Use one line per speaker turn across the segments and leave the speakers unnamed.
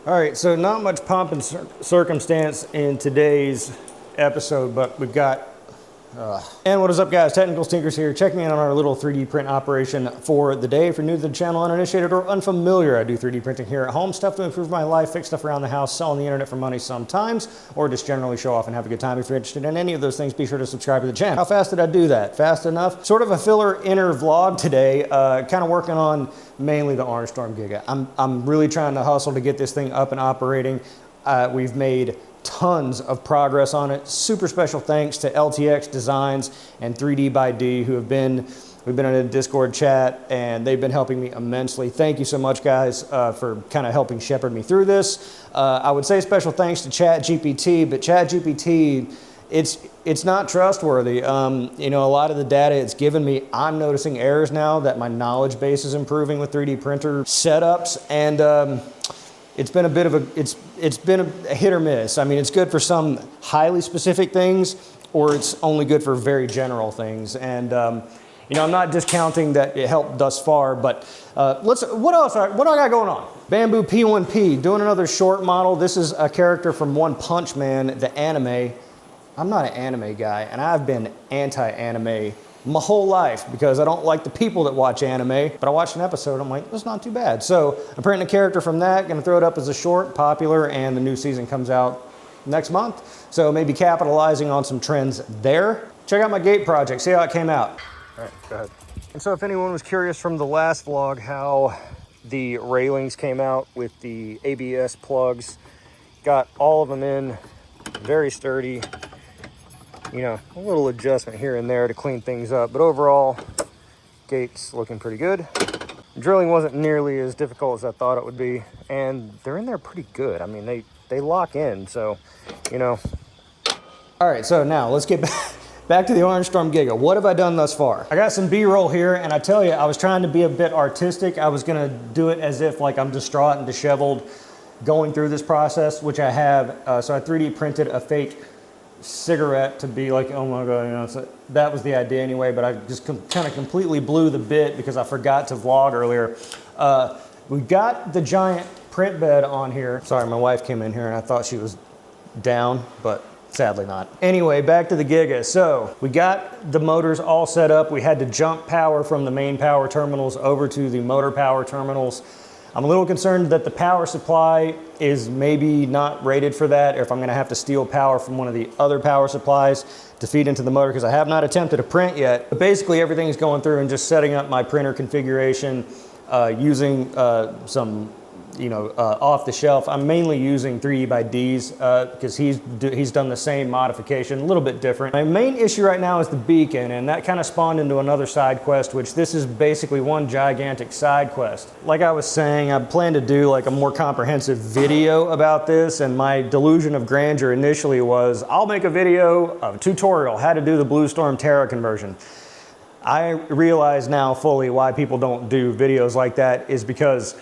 All right, so not much pomp and circumstance in today's episode, but we've got and what is up, guys? Technical Stinkers here, checking in on our little 3D print operation for the day. If you're new to the channel, uninitiated, or unfamiliar, I do 3D printing here at home. Stuff to improve my life, fix stuff around the house, sell on the internet for money sometimes, or just generally show off and have a good time. If you're interested in any of those things, be sure to subscribe to the channel. How fast did I do that? Fast enough? Sort of a filler inner vlog today, kind of working on mainly the Arntorm Giga. I'm really trying to hustle to get this thing up and operating. We've made tons of progress on it. Super special thanks to LTX Designs and 3D by D we've been in a Discord chat and they've been helping me immensely. Thank you so much, guys, for kind of helping shepherd me through this. I would say special thanks to ChatGPT, but ChatGPT, it's not trustworthy. You know, a lot of the data it's given me, I'm noticing errors now that my knowledge base is improving with 3D printer setups, and it's been a bit of it's been a hit or miss. I mean, it's good for some highly specific things, or it's only good for very general things. And you know, I'm not discounting that it helped thus far, but what else? What do I got going on? Bamboo P1P, doing another short model. This is a character from One Punch Man, the anime. I'm not an anime guy, and I've been anti-anime my whole life because I don't like the people that watch anime, but I watched an episode, I'm like, that's not too bad. So I'm printing a character from that, gonna throw it up as a short, popular, and the new season comes out next month. So maybe capitalizing on some trends there. Check out my gate project, see how it came out. All right, go ahead. And so if anyone was curious from the last vlog how the railings came out with the ABS plugs, got all of them in, very sturdy. You know, a little adjustment here and there to clean things up, but overall, gate's looking pretty good. Drilling wasn't nearly as difficult as I thought it would be, and they're in there pretty good. I mean, they lock in, so, you know. All right, so now let's get back to the Arntorm Giga. What have I done thus far? I got some B-roll here, and I tell you, I was trying to be a bit artistic. I was gonna do it as if like I'm distraught and disheveled going through this process, which I have. So I 3D printed a fake cigarette to be like, oh my god, you know, so that was the idea anyway, but I just kind of completely blew the bit because I forgot to vlog earlier. We got the giant print bed on here. Sorry, my wife came in here and I thought she was down, but sadly not. Anyway, back to the Giga. So we got the motors all set up. We had to jump power from the main power terminals over to the motor power terminals. I'm a little concerned that the power supply is maybe not rated for that, or if I'm gonna have to steal power from one of the other power supplies to feed into the motor, because I have not attempted to print yet. But basically everything's going through and just setting up my printer configuration, using some, you know, off the shelf. I'm mainly using 3D by D's because he's done the same modification, a little bit different. My main issue right now is the beacon, and that kind of spawned into another side quest, which this is basically one gigantic side quest. Like I was saying, I plan to do like a more comprehensive video about this, and my delusion of grandeur initially was, I'll make a video of a tutorial, how to do the Bluestorm Tera conversion. I realize now fully why people don't do videos like that is because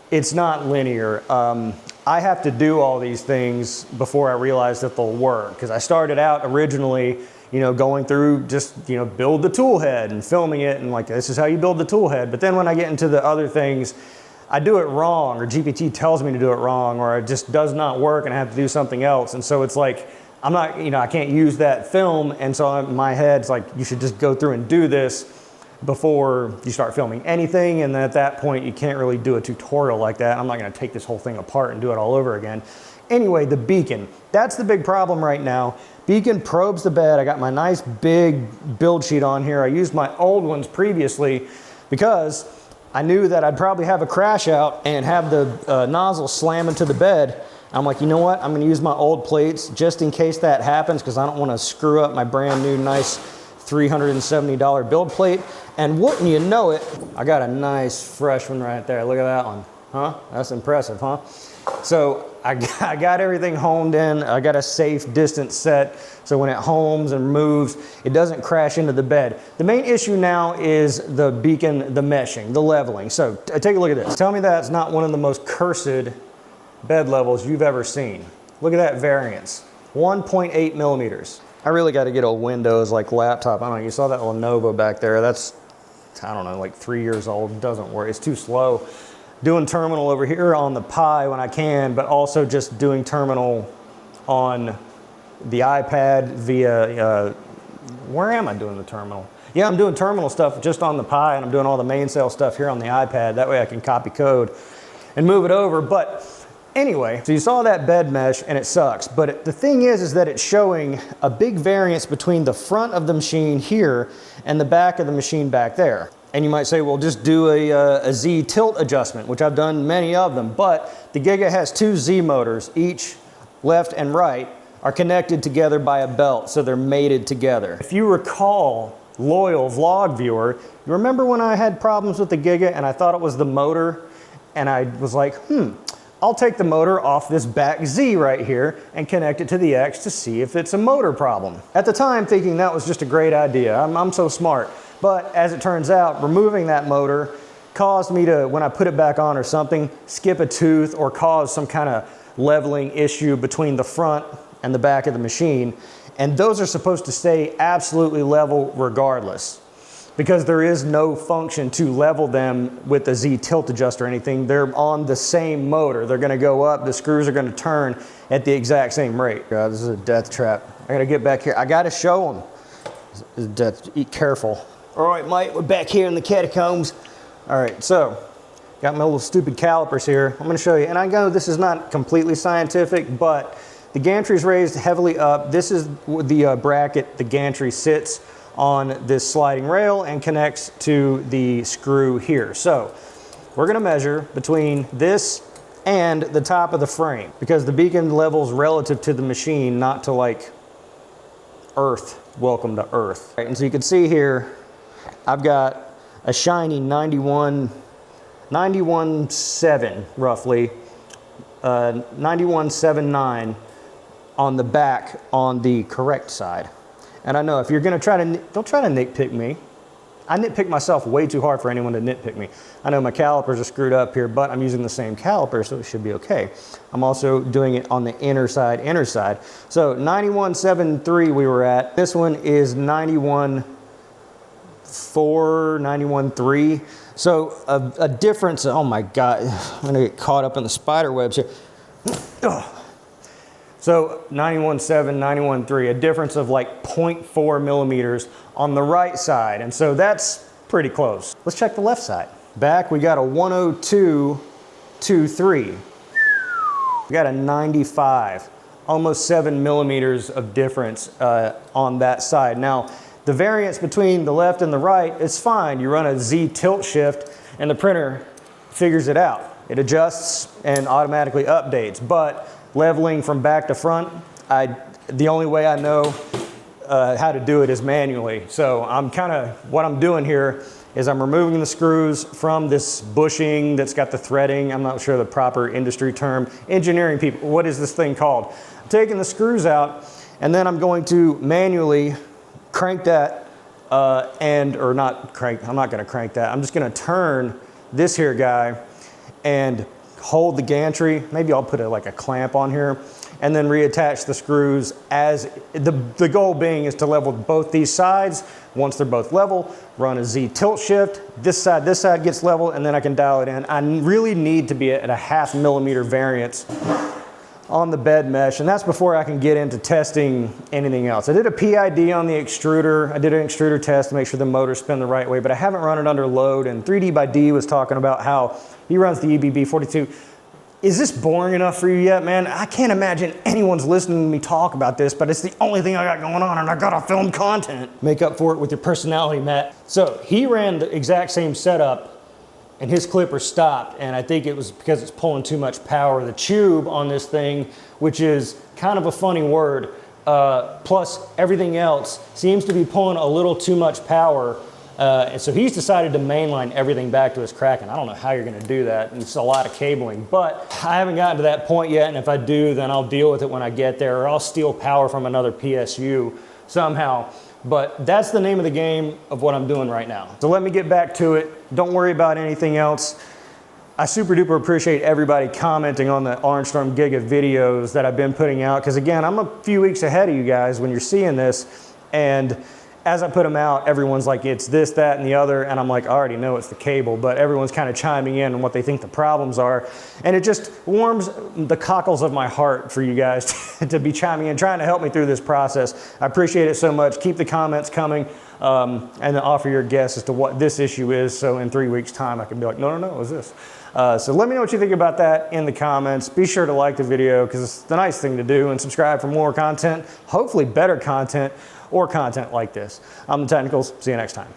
it's not linear. I have to do all these things before I realize that they'll work. Because I started out originally, you know, going through just, you know, build the tool head and filming it and like, this is how you build the tool head. But then when I get into the other things, I do it wrong, or GPT tells me to do it wrong, or it just does not work and I have to do something else. And so it's like, I'm not, you know, I can't use that film. And so in my head, it's like, you should just go through and do this before you start filming anything, and then at that point you can't really do a tutorial like that. I'm not going to take this whole thing apart and do it all over again. Anyway, the beacon, that's the big problem right now. Beacon probes the bed. I got my nice big build sheet on here. I used my old ones previously because I knew that I'd probably have a crash out and have the nozzle slam into the bed. I'm like, you know what, I'm going to use my old plates just in case that happens, because I don't want to screw up my brand new nice $370 build plate. And wouldn't you know it, I got a nice fresh one right there. Look at that one. Huh? That's impressive, huh? So I got everything homed in. I got a safe distance set, so when it homes and moves, it doesn't crash into the bed. The main issue now is the beacon, the meshing, the leveling. So take a look at this. Tell me that's not one of the most cursed bed levels you've ever seen. Look at that variance, 1.8 millimeters. I really got to get a Windows like laptop. I don't know, you saw that Lenovo back there. That's, I don't know, like 3 years old. It doesn't work. It's too slow. doing terminal over here on the Pi when I can, but also just doing terminal on the iPad via, where am I doing the terminal? Yeah, I'm doing terminal stuff just on the Pi, and I'm doing all the mainsail stuff here on the iPad. That way I can copy code and move it over. But anyway, so you saw that bed mesh and it sucks. But the thing is that it's showing a big variance between the front of the machine here and the back of the machine back there. And you might say, well, just do a Z tilt adjustment, which I've done many of them. But the Giga has 2 Z motors, each left and right, are connected together by a belt, so they're mated together. If you recall, loyal vlog viewer, you remember when I had problems with the Giga and I thought it was the motor, and I was like, I'll take the motor off this back Z right here and connect it to the X to see if it's a motor problem. At the time, thinking that was just a great idea. I'm so smart. But as it turns out, removing that motor caused me to, when I put it back on or something, skip a tooth or cause some kind of leveling issue between the front and the back of the machine. And those are supposed to stay absolutely level regardless, because there is no function to level them with the Z tilt adjuster or anything. They're on the same motor. They're gonna go up, the screws are gonna turn at the exact same rate. God, this is a death trap. I gotta get back here. I gotta show them. This is death, be careful. All right, Mike, we're back here in the catacombs. All right, so got my little stupid calipers here. I'm gonna show you, and I know this is not completely scientific, but the gantry is raised heavily up. This is the bracket the gantry sits on this sliding rail and connects to the screw here. So we're gonna measure between this and the top of the frame, because the beacon level's relative to the machine, not to like Earth. Welcome to Earth. Right, and so you can see here, I've got a shiny 91.7 roughly, 91.79 on the back on the correct side. And I know if you're gonna try to, don't try to nitpick me. I nitpick myself way too hard for anyone to nitpick me. I know my calipers are screwed up here, but I'm using the same caliper, so it should be okay. I'm also doing it on the inner side. So 91.73 we were at. This one is 91.4, 91.3. So a difference, oh my God, I'm gonna get caught up in the spider webs here. So 91.7, 91.3, a difference of like 0.4 millimeters on the right side. And so that's pretty close. Let's check the left side. Back, we got a 102.23. We got a 95, almost 7 millimeters of difference on that side. Now, the variance between the left and the right is fine. You run a Z tilt shift and the printer figures it out. It adjusts and automatically updates, but leveling from back to front, the only way I know how to do it is manually. So what I'm doing here is I'm removing the screws from this bushing that's got the threading. I'm not sure the proper industry term. Engineering people, what is this thing called? I'm taking the screws out, and then I'm going to manually crank that, I'm not gonna crank that. I'm just gonna turn this here guy and hold the gantry. Maybe I'll put like a clamp on here and then reattach the screws, as the goal being is to level both these sides. Once they're both level, run a Z tilt shift. This side gets level, and then I can dial it in. I really need to be at a 0.5 millimeter variance on the bed mesh, and that's before I can get into testing anything else. I did a PID on the extruder. I did an extruder test to make sure the motors spin the right way, but I haven't run it under load, and 3D by D was talking about how he runs the EBB 42. Is this boring enough for you yet, man? I can't imagine anyone's listening to me talk about this, but it's the only thing I got going on, and I gotta film content. Make up for it with your personality, Matt. So he ran the exact same setup, and his clipper stopped, and I think it was because it's pulling too much power. The tube on this thing, which is kind of a funny word, plus everything else, seems to be pulling a little too much power. And so he's decided to mainline everything back to his Kraken. I don't know how you're gonna do that. It's a lot of cabling, but I haven't gotten to that point yet, and if I do, then I'll deal with it when I get there, or I'll steal power from another PSU somehow. But that's the name of the game of what I'm doing right now. So let me get back to it. Don't worry about anything else. I super duper appreciate everybody commenting on the Arntorm Giga videos that I've been putting out, because again, I'm a few weeks ahead of you guys when you're seeing this, and as I put them out, everyone's like, it's this, that, and the other, and I'm like, I already know it's the cable, but everyone's kind of chiming in on what they think the problems are, and it just warms the cockles of my heart for you guys to be chiming in, trying to help me through this process. I appreciate it so much. Keep the comments coming, and then offer your guess as to what this issue is, so in 3 weeks' time I can be like, no, it was this. So let me know what you think about that in the comments. Be sure to like the video because it's the nice thing to do, and subscribe for more content, hopefully better content or content like this. I'm the Technicals. See you next time.